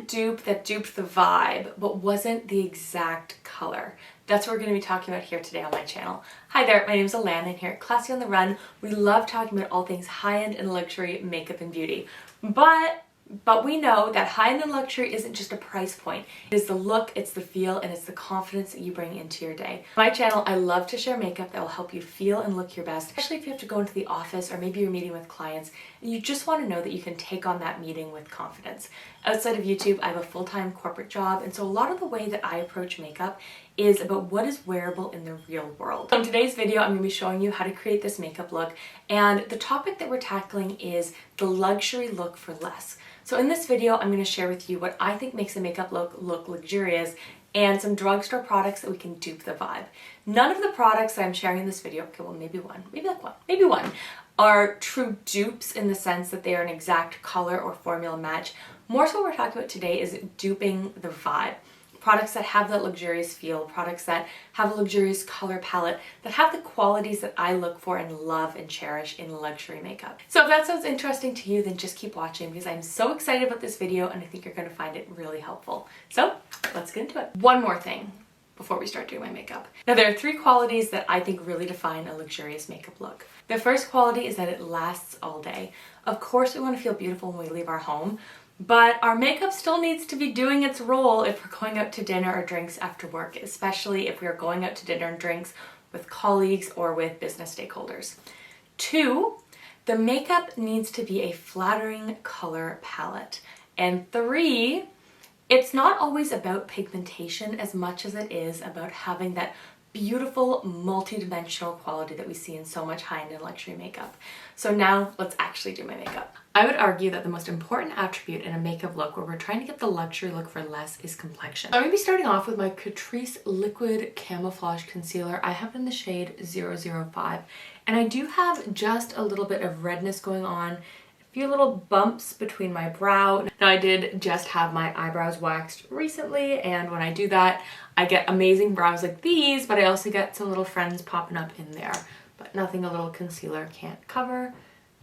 dupe that duped the vibe, but wasn't the exact color. That's what we're going to be talking about here today on my channel. Hi there, my name is Alana, and here at Classy on the Run, we love talking about all things high-end and luxury makeup and beauty. But we know that high-end and luxury isn't just a price point. It is the look, it's the feel, and it's the confidence that you bring into your day. On my channel, I love to share makeup that will help you feel and look your best, especially if you have to go into the office or maybe you're meeting with clients and you just want to know that you can take on that meeting with confidence. Outside of YouTube, I have a full-time corporate job, and so a lot of the way that I approach makeup is about what is wearable in the real world. So in today's video, I'm going to be showing you how to create this makeup look, and the topic that we're tackling is the luxury look for less. So in this video, I'm going to share with you what I think makes a makeup look luxurious and some drugstore products that we can dupe the vibe. None of the products that I'm sharing in this video, okay, well maybe one, are true dupes in the sense that they are an exact color or formula match. More so what we're talking about today is duping the vibe. Products that have that luxurious feel, products that have a luxurious color palette, that have the qualities that I look for and love and cherish in luxury makeup. So if that sounds interesting to you, then just keep watching because I'm so excited about this video and I think you're going to find it really helpful. So let's get into it. One more thing before we start doing my makeup. Now there are three qualities that I think really define a luxurious makeup look. The first quality is that it lasts all day. Of course we want to feel beautiful when we leave our home, but our makeup still needs to be doing its role if we're going out to dinner or drinks after work, especially if we are going out to dinner and drinks with colleagues or with business stakeholders. Two, the makeup needs to be a flattering color palette. And three, it's not always about pigmentation as much as it is about having that beautiful multi-dimensional quality that we see in so much high-end and luxury makeup. So now let's actually do my makeup. I would argue that the most important attribute in a makeup look where we're trying to get the luxury look for less is complexion. I'm going to be starting off with my Catrice Liquid Camouflage Concealer. I have it in the shade 005, and I do have just a little bit of redness going on, a few little bumps between my brow. Now I did just have my eyebrows waxed recently, and when I do that, I get amazing brows like these, but I also get some little friends popping up in there, but nothing a little concealer can't cover.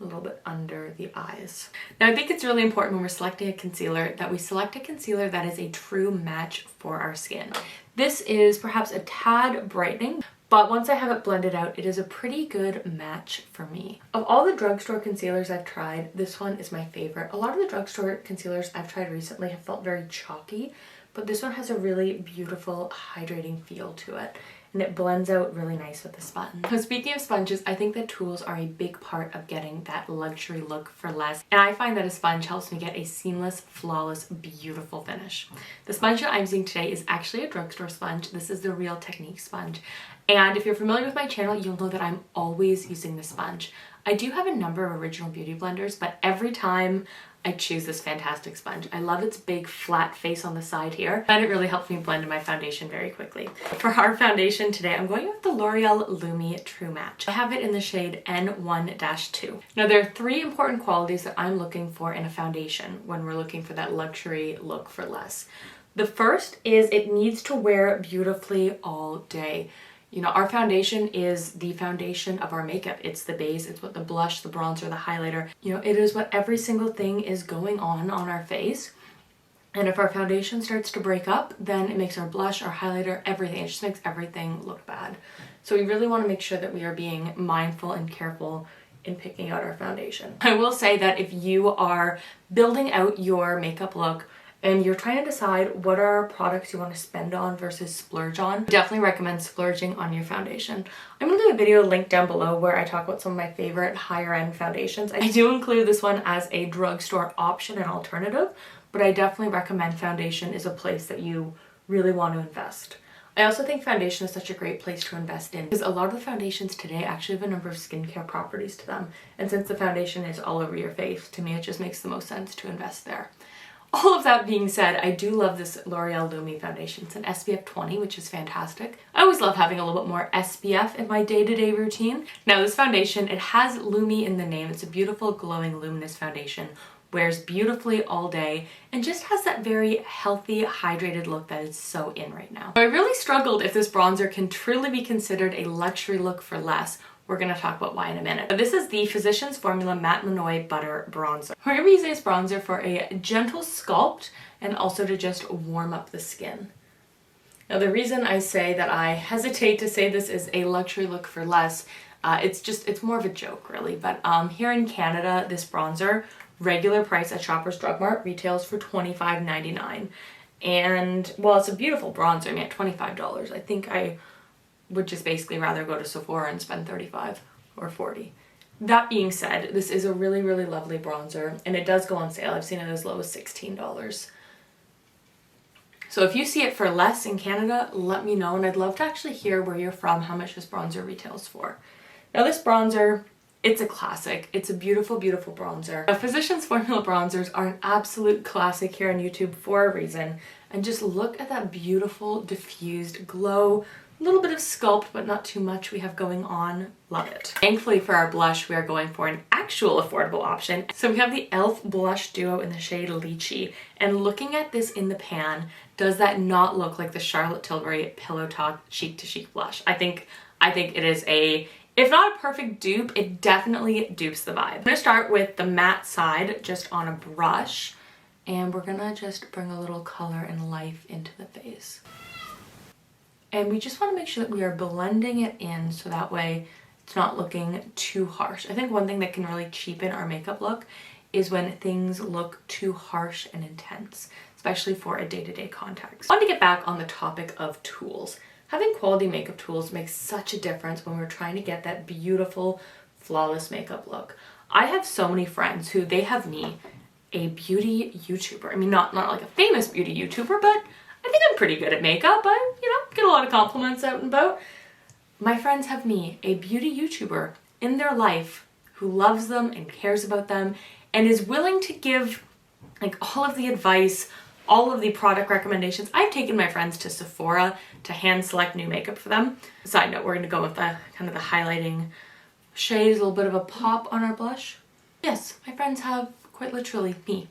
A little bit under the eyes. Now I think it's really important when we're selecting a concealer that we select a concealer that is a true match for our skin. This is perhaps a tad brightening, but once I have it blended out, it is a pretty good match for me. Of all the drugstore concealers I've tried, this one is my favorite. A lot of the drugstore concealers I've tried recently have felt very chalky, but this one has a really beautiful hydrating feel to it. And it blends out really nice with the sponge. So speaking of sponges, I think that tools are a big part of getting that luxury look for less. And I find that a sponge helps me get a seamless, flawless, beautiful finish. The sponge that I'm using today is actually a drugstore sponge. This is the Real Technique sponge. And if you're familiar with my channel, you'll know that I'm always using this sponge. I do have a number of original beauty blenders, but every time I choose this fantastic sponge. I love its big flat face on the side here, and it really helps me blend in my foundation very quickly. For our foundation today, I'm going with the L'Oreal Lumi True Match. I have it in the shade N1-2. Now there are three important qualities that I'm looking for in a foundation when we're looking for that luxury look for less. The first is it needs to wear beautifully all day. You know, our foundation is the foundation of our makeup. It's the base, it's what the blush, the bronzer, the highlighter, you know, it is what every single thing is going on our face. And if our foundation starts to break up, then it makes our blush, our highlighter, everything, it just makes everything look bad. So we really want to make sure that we are being mindful and careful in picking out our foundation. I will say that if you are building out your makeup look, and you're trying to decide what are products you want to spend on versus splurge on, definitely recommend splurging on your foundation. I'm going to do a video linked down below where I talk about some of my favorite higher end foundations. I do include this one as a drugstore option and alternative, but I definitely recommend foundation is a place that you really want to invest. I also think foundation is such a great place to invest in because a lot of the foundations today actually have a number of skincare properties to them. And since the foundation is all over your face, to me it just makes the most sense to invest there. All of that being said, I do love this L'Oreal Lumi foundation. It's an SPF 20, which is fantastic. I always love having a little bit more SPF in my day-to-day routine. Now this foundation, it has Lumi in the name. It's a beautiful, glowing, luminous foundation, wears beautifully all day, and just has that very healthy, hydrated look that is so in right now. I really struggled if this bronzer can truly be considered a luxury look for less. We're going to talk about why in a minute. This is the Physicians Formula Matte Lanoi Butter Bronzer. We're going to be using this bronzer for a gentle sculpt and also to just warm up the skin. Now the reason I say that I hesitate to say this is a luxury look for less, it's more of a joke really, but here in Canada, this bronzer, regular price at Shoppers Drug Mart, retails for $25.99. And well, it's a beautiful bronzer. I mean, at $25, I think I would just basically rather go to Sephora and spend $35 or $40. That being said, this is a really, really lovely bronzer, and it does go on sale. I've seen it as low as $16. So if you see it for less in Canada, let me know, and I'd love to actually hear where you're from, how much this bronzer retails for. Now this bronzer, it's a classic. It's a beautiful, beautiful bronzer. Now, Physicians Formula bronzers are an absolute classic here on YouTube for a reason. And just look at that beautiful diffused glow. A little bit of sculpt, but not too much we have going on. Love it. Thankfully for our blush, we are going for an actual affordable option. So we have the e.l.f. Blush Duo in the shade Lychee. And looking at this in the pan, does that not look like the Charlotte Tilbury Pillow Talk Cheek to Cheek blush? I think it is a, if not a perfect dupe, it definitely dupes the vibe. I'm gonna start with the matte side just on a brush, and we're gonna just bring a little color and life into the face. And we just want to make sure that we are blending it in so that way it's not looking too harsh. I think one thing that can really cheapen our makeup look is when things look too harsh and intense, especially for a day-to-day context. I want to get back on the topic of tools. Having quality makeup tools makes such a difference when we're trying to get that beautiful, flawless makeup look. I have so many friends who they have me, a beauty YouTuber. I mean, not like a famous beauty YouTuber, but I think I'm pretty good at makeup. I, get a lot of compliments out and about. My friends have me, a beauty YouTuber in their life who loves them and cares about them and is willing to give like all of the advice, all of the product recommendations. I've taken my friends to Sephora to hand select new makeup for them. Side note, we're gonna go with the kind of the highlighting shades, a little bit of a pop on our blush. Yes, my friends have quite literally me,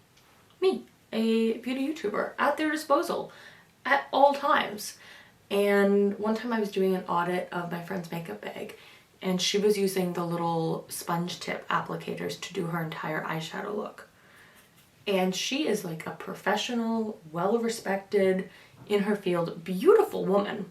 a beauty YouTuber at their disposal at all times. And one time I was doing an audit of my friend's makeup bag, and she was using the little sponge tip applicators to do her entire eyeshadow look. And she is like a professional, well-respected, in her field, beautiful woman.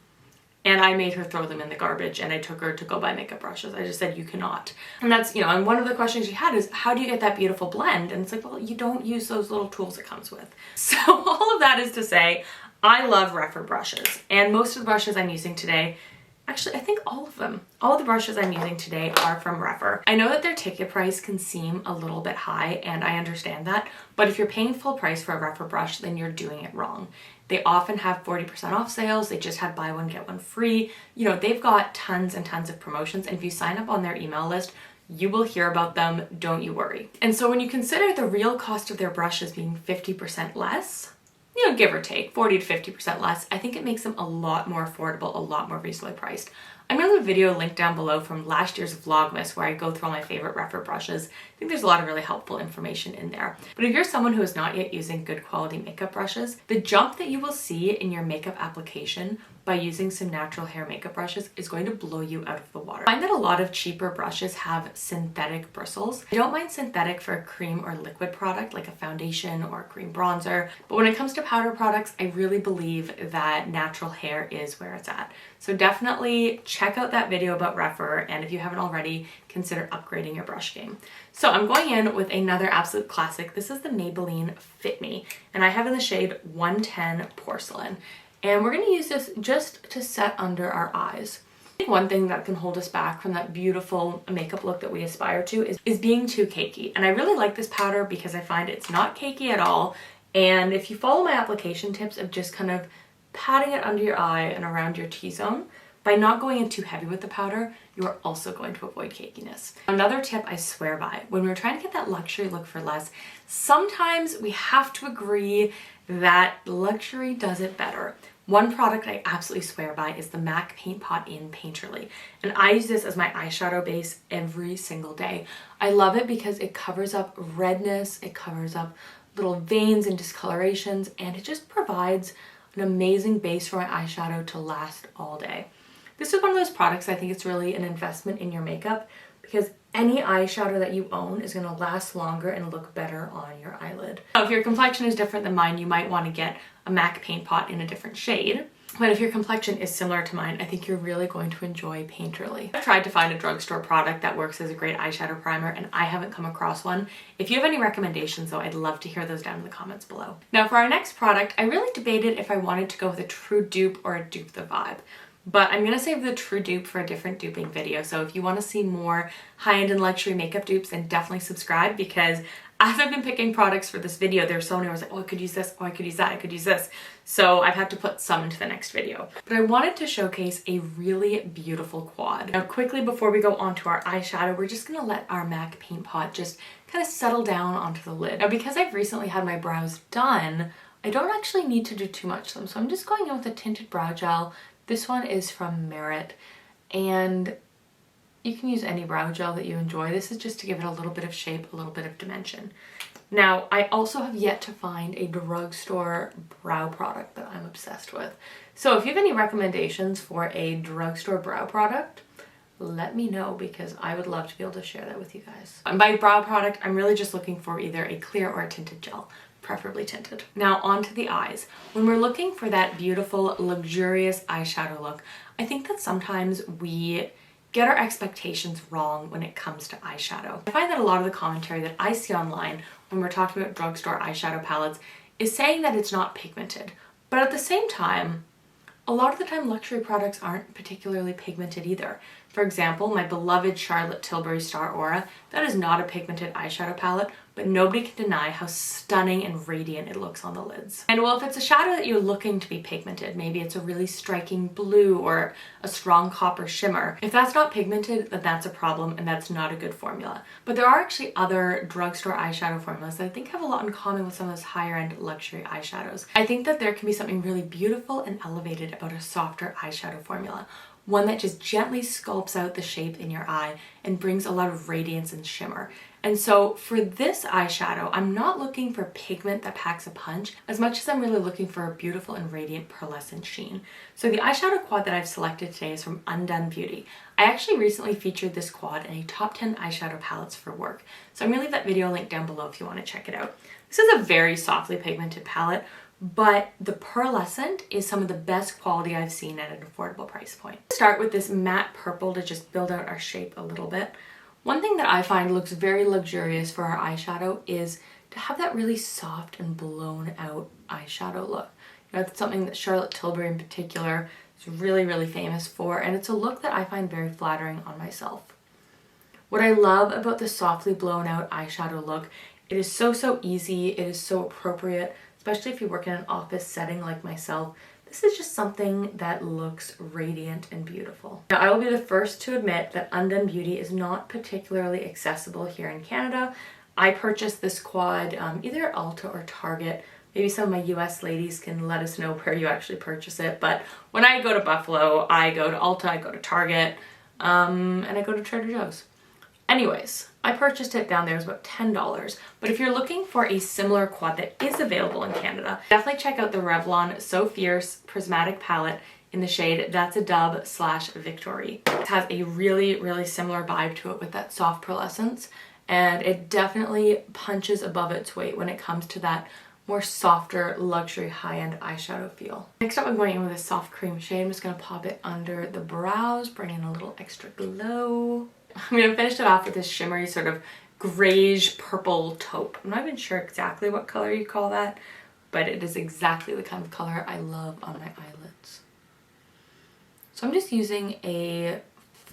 And I made her throw them in the garbage, and I took her to go buy makeup brushes. I just said, you cannot. And that's, and one of the questions she had is, how do you get that beautiful blend? And it's like, well, you don't use those little tools it comes with. So all of that is to say, I love Rephr brushes, and most of the brushes I'm using today, actually I think all of them, all of the brushes I'm using today are from Rephr. I know that their ticket price can seem a little bit high, and I understand that, but if you're paying full price for a Rephr brush, then you're doing it wrong. They often have 40% off sales. They just had buy one, get one free. They've got tons and tons of promotions, and if you sign up on their email list, you will hear about them, don't you worry. And so when you consider the real cost of their brushes being 50% less, give or take 40 to 50% less, I think it makes them a lot more affordable, a lot more reasonably priced. I'm going to have a video linked down below from last year's Vlogmas where I go through all my favorite Rephr brushes. I think there's a lot of really helpful information in there. But if you're someone who is not yet using good quality makeup brushes, the jump that you will see in your makeup application by using some natural hair makeup brushes is going to blow you out of the water. I find that a lot of cheaper brushes have synthetic bristles. I don't mind synthetic for a cream or liquid product like a foundation or a cream bronzer, but when it comes to powder products, I really believe that natural hair is where it's at. So definitely check out that video about Rephr, and if you haven't already, consider upgrading your brush game. So I'm going in with another absolute classic. This is the Maybelline Fit Me, and I have in the shade 110 Porcelain. And we're going to use this just to set under our eyes. I think one thing that can hold us back from that beautiful makeup look that we aspire to is being too cakey. And I really like this powder because I find it's not cakey at all. And if you follow my application tips of just kind of patting it under your eye and around your T-zone, by not going in too heavy with the powder, you are also going to avoid cakiness. Another tip I swear by, when we're trying to get that luxury look for less, sometimes we have to agree that luxury does it better. One product I absolutely swear by is the MAC Paint Pot in Painterly, and I use this as my eyeshadow base every single day. I love it because it covers up redness, it covers up little veins and discolorations, and it just provides an amazing base for my eyeshadow to last all day. This is one of those products I think it's really an investment in your makeup because any eyeshadow that you own is going to last longer and look better on your eyelid. Now, if your complexion is different than mine, you might want to get a MAC paint pot in a different shade. But if your complexion is similar to mine, I think you're really going to enjoy Painterly. I've tried to find a drugstore product that works as a great eyeshadow primer, and I haven't come across one. If you have any recommendations though, I'd love to hear those down in the comments below. Now for our next product, I really debated if I wanted to go with a true dupe or a dupe the vibe. But I'm gonna save the true dupe for a different duping video. So if you wanna see more high-end and luxury makeup dupes, then definitely subscribe, because as I've been picking products for this video, there's so many I was like, oh, I could use this, oh, I could use that, I could use this. So I've had to put some into the next video. But I wanted to showcase a really beautiful quad. Now quickly before we go on to our eyeshadow, we're just gonna let our MAC paint pot just kind of settle down onto the lid. Now because I've recently had my brows done, I don't actually need to do too much to them. So I'm just going in with a tinted brow gel. This one is from Merit, and you can use any brow gel that you enjoy. This is just to give it a little bit of shape, a little bit of dimension. Now, I also have yet to find a drugstore brow product that I'm obsessed with. So if you have any recommendations for a drugstore brow product, let me know, because I would love to be able to share that with you guys. And by brow product, I'm really just looking for either a clear or a tinted gel, preferably tinted. Now onto the eyes. When we're looking for that beautiful, luxurious eyeshadow look, I think that sometimes we get our expectations wrong when it comes to eyeshadow. I find that a lot of the commentary that I see online when we're talking about drugstore eyeshadow palettes is saying that it's not pigmented. But at the same time, a lot of the time luxury products aren't particularly pigmented either. For example, my beloved Charlotte Tilbury Star Aura, that is not a pigmented eyeshadow palette, but nobody can deny how stunning and radiant it looks on the lids. And well, if it's a shadow that you're looking to be pigmented, maybe it's a really striking blue or a strong copper shimmer, if that's not pigmented, then that's a problem and that's not a good formula. But there are actually other drugstore eyeshadow formulas that I think have a lot in common with some of those higher end luxury eyeshadows. I think that there can be something really beautiful and elevated about a softer eyeshadow formula. One that just gently sculpts out the shape in your eye and brings a lot of radiance and shimmer. And so for this eyeshadow, I'm not looking for pigment that packs a punch as much as I'm really looking for a beautiful and radiant pearlescent sheen. So the eyeshadow quad that I've selected today is from Undone Beauty. I actually recently featured this quad in a top 10 eyeshadow palettes for work. So I'm gonna leave that video link down below if you wanna check it out. This is a very softly pigmented palette, but the pearlescent is some of the best quality I've seen at an affordable price point. Start with this matte purple to just build out our shape a little bit. One thing that I find looks very luxurious for our eyeshadow is to have that really soft and blown out eyeshadow look. You know, that's something that Charlotte Tilbury in particular is really, really famous for, and it's a look that I find very flattering on myself. What I love about the softly blown out eyeshadow look, it is so easy, it is so appropriate, especially if you work in an office setting like myself. This is just something that looks radiant and beautiful. Now, I will be the first to admit that Undone Beauty is not particularly accessible here in Canada. I purchased this quad either at Ulta or Target. Maybe some of my US ladies can let us know where you actually purchase it. But when I go to Buffalo, I go to Ulta, I go to Target, and I go to Trader Joe's. Anyways, I purchased it down there, it was about $10. But if you're looking for a similar quad that is available in Canada, definitely check out the Revlon So Fierce Prismatic Palette in the shade That's a Dub/Victory. It has a really, really similar vibe to it with that soft pearlescence, and it definitely punches above its weight when it comes to that more softer, luxury, high-end eyeshadow feel. Next up, I'm going in with a soft cream shade. I'm just gonna pop it under the brows, bring in a little extra glow. I'm gonna finish it off with this shimmery sort of grayish purple taupe. I'm not even sure exactly what color you call that, but it is exactly the kind of color I love on my eyelids. So I'm just using a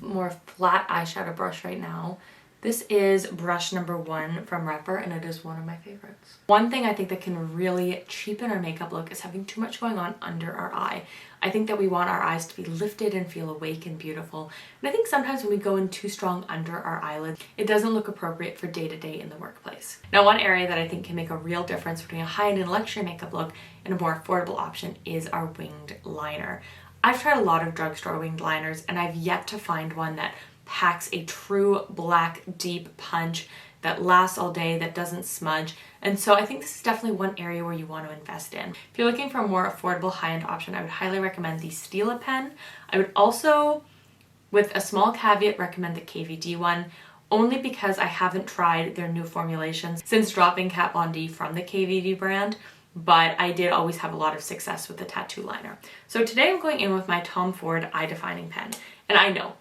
more flat eyeshadow brush right now. This is brush number 1 from Rephr, and it is one of my favorites. One thing I think that can really cheapen our makeup look is having too much going on under our eye. I think that we want our eyes to be lifted and feel awake and beautiful. And I think sometimes when we go in too strong under our eyelids, it doesn't look appropriate for day-to-day in the workplace. Now, one area that I think can make a real difference between a high-end and luxury makeup look and a more affordable option is our winged liner. I've tried a lot of drugstore winged liners, and I've yet to find one that packs a true black deep punch that lasts all day, that doesn't smudge. And so I think this is definitely one area where you want to invest in. If you're looking for a more affordable high-end option, I would highly recommend the Stila pen. I would also, with a small caveat, recommend the KVD one. only because I haven't tried their new formulations since dropping Kat Von D from the KVD brand, but I did always have a lot of success with the tattoo liner. So today I'm going in with my Tom Ford eye defining pen. And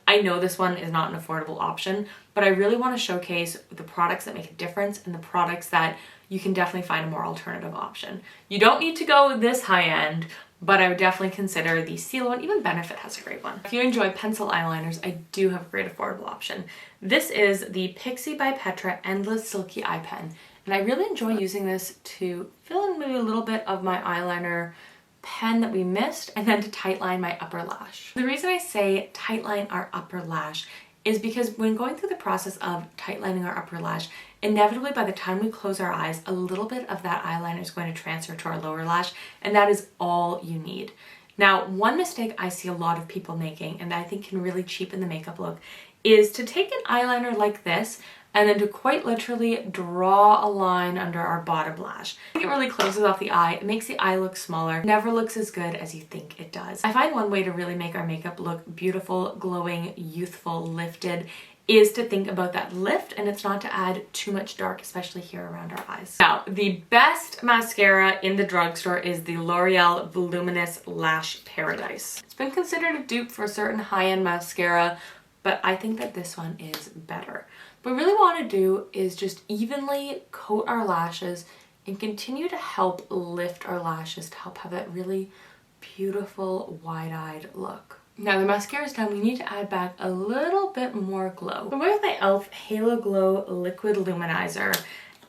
I know this one is not an affordable option, but I really want to showcase the products that make a difference and the products that you can definitely find a more alternative option. You don't need to go this high end, but I would definitely consider the Seal one. Even Benefit has a great one. If you enjoy pencil eyeliners, I do have a great affordable option. This is the Pixi by Petra Endless Silky Eye Pen. And I really enjoy using this to fill in maybe a little bit of my eyeliner pen that we missed, and then to tightline my upper lash. The reason I say tightline our upper lash is because when going through the process of tightlining our upper lash, inevitably by the time we close our eyes, a little bit of that eyeliner is going to transfer to our lower lash, and that is all you need. Now, one mistake I see a lot of people making, and I think can really cheapen the makeup look, is to take an eyeliner like this and then to quite literally draw a line under our bottom lash. It really closes off the eye, it makes the eye look smaller, never looks as good as you think it does. I find one way to really make our makeup look beautiful, glowing, youthful, lifted is to think about that lift, and it's not to add too much dark, especially here around our eyes. Now, the best mascara in the drugstore is the L'Oreal Voluminous Lash Paradise. It's been considered a dupe for a certain high-end mascara, but I think that this one is better. What we really want to do is just evenly coat our lashes and continue to help lift our lashes to help have that really beautiful wide-eyed look. Now the mascara is done, we need to add back a little bit more glow. I'm going with my e.l.f. Halo Glow Liquid Luminizer,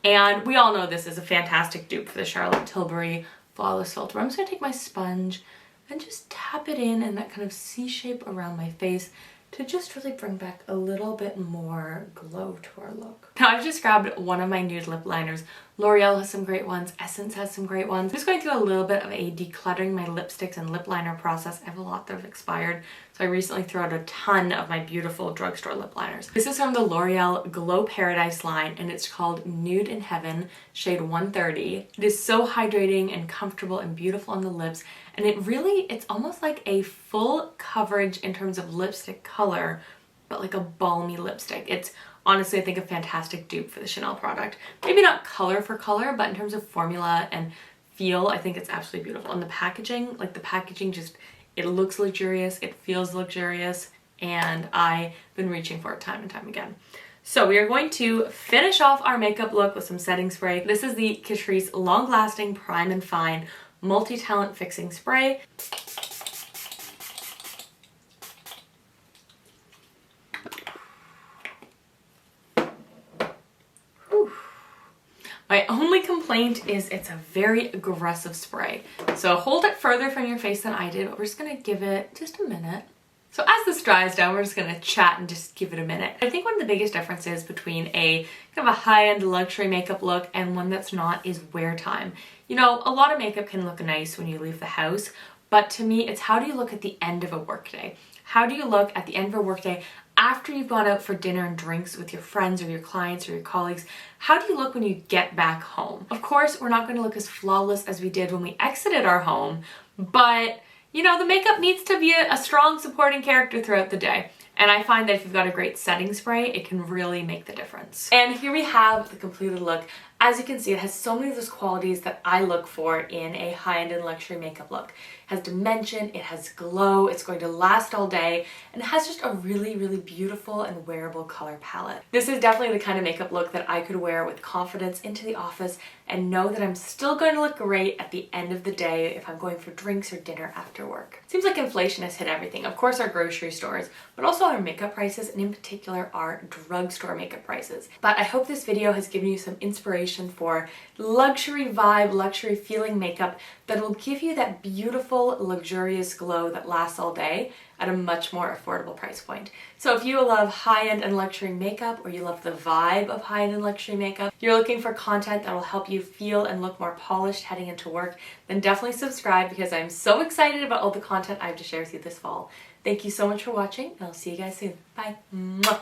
and we all know this is a fantastic dupe for the Charlotte Tilbury Flawless Filter. I'm just going to take my sponge and just tap it in that kind of C shape around my face to just really bring back a little bit more glow to our look. Now I've just grabbed one of my nude lip liners. L'Oreal has some great ones, Essence has some great ones. I'm just going through a little bit of a decluttering my lipsticks and lip liner process. I have a lot that have expired, so I recently threw out a ton of my beautiful drugstore lip liners. This is from the L'Oreal Glow Paradise line, and it's called Nude in Heaven, shade 130. It is so hydrating and comfortable and beautiful on the lips, and it's almost like a full coverage in terms of lipstick color, but like a balmy lipstick. It's honestly, I think, a fantastic dupe for the Chanel product. Maybe not color for color, but in terms of formula and feel, I think it's absolutely beautiful. And the packaging, just, it looks luxurious, it feels luxurious, and I've been reaching for it time and time again. So we are going to finish off our makeup look with some setting spray. This is the Catrice Long Lasting Prime and Fine Multi-Talent Fixing Spray. My only complaint is it's a very aggressive spray. So hold it further from your face than I did, but we're just gonna give it just a minute. So as this dries down, we're just gonna chat and just give it a minute. I think one of the biggest differences between a kind of a high-end luxury makeup look and one that's not is wear time. You know, a lot of makeup can look nice when you leave the house, but to me, it's how do you look at the end of a workday? How do you look at the end of a workday after you've gone out for dinner and drinks with your friends or your clients or your colleagues? How do you look when you get back home? Of course, we're not going to look as flawless as we did when we exited our home, but you know, the makeup needs to be a strong supporting character throughout the day. And I find that if you've got a great setting spray, it can really make the difference. And here we have the completed look. As you can see, it has so many of those qualities that I look for in a high-end and luxury makeup look. It has dimension, it has glow, it's going to last all day, and it has just a really, really beautiful and wearable color palette. This is definitely the kind of makeup look that I could wear with confidence into the office and know that I'm still going to look great at the end of the day if I'm going for drinks or dinner after work. Seems like inflation has hit everything. Of course, our grocery stores, but also our makeup prices, and in particular our drugstore makeup prices. But I hope this video has given you some inspiration for luxury vibe, luxury feeling makeup that will give you that beautiful, luxurious glow that lasts all day at a much more affordable price point. So if you love high-end and luxury makeup, or you love the vibe of high-end and luxury makeup, you're looking for content that will help you feel and look more polished heading into work, then definitely subscribe, because I'm so excited about all the content I have to share with you this fall. Thank you so much for watching, and I'll see you guys soon. Bye. Mwah.